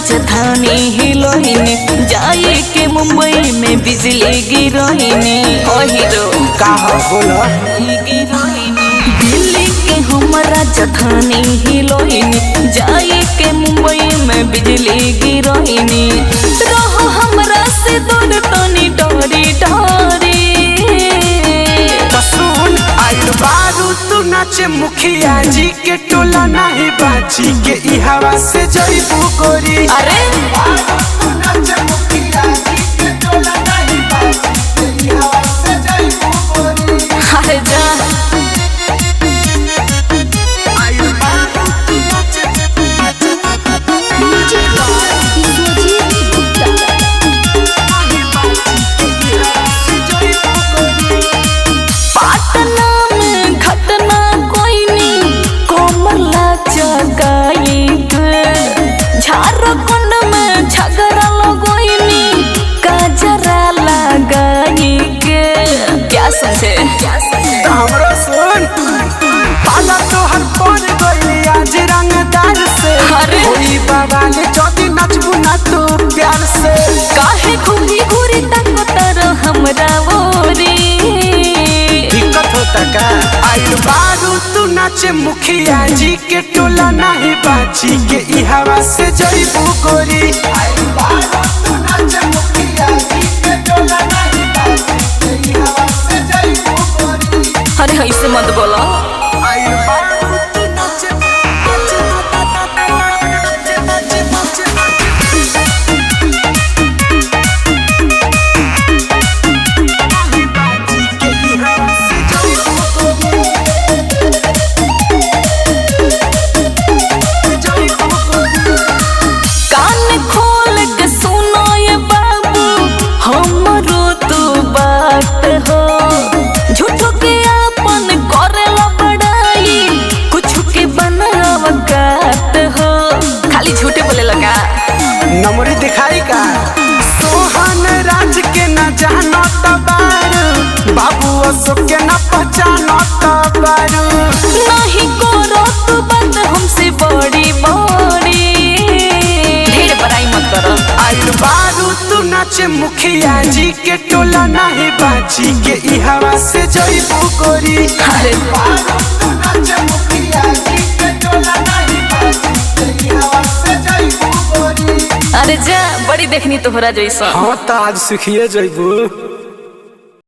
राजधानी हिलोहिनी, जाए के मुंबई में बिजली गिरोहिनी। ओ हीरो कहा बोला दिल्ली के हम राजधानी हिलोहिनी, जाए के मुंबई में बिजली गिरोहिनी। रहो हमरा से दूर तनी डोरी डोरी। सुन आइल बारू तू नाचे मुखिया जी के टोला नहीं बाची के ई हवा से जईबू गोरी। अरे तू नाचे मुखिया जी के टोला नहीं बाची के ई हवा से जईबू गोरी। अरे जा आइल बारू तू नाचे पाटना में घटना कोई नहीं, कोमला जगाई झारखंड में झगड़ा लगोइनी, कजरा लगाई के। क्या समझे हमरा सुन पाला तोहर पर गइली आज रंगदार से। अरे होई बाबा ने जदी नचबू ना तू प्यार से। काहे घूरी घूरी तक तर हमरा ओरी। दिक्कत होता का आइल बारू तू नाचे मुखिया जी के टोला नहीं बाची के ई हवा से जईबू गोरी। आइल बारू तू नाचे मुखिया जी के टोला नहीं बाची के ई हवा से जईबू गोरी। अरे ऐसे मत बोलो। आइल बारू तू नाचे कान खोल के सुनो ये बाबू, हमरो तू बात हो। झूठो के अपन करेला बड़ाई, कुछ के बनावत हो। खाली झूठे बोले लगा। नमरी दिखाई का सोहन राज के न जानो तबारू, बाबू अशोक के न पहचानो तबारू। नहीं करो तू बात हमसे बड़ी बड़ी, ढेर बड़ाई मत करो। आइल बारू तू नाचे मुखिया जी के टोला नहीं बाची के ई हवा से जईबू गोरी। अरे बारू तू नाचे मुखिया जी के टोला नहीं बाची के ई हवा से जईबू गोरी। अरे जा बड़ी देखनी तोहरा जैसा। हाँ तो आज सीखिए जईबू।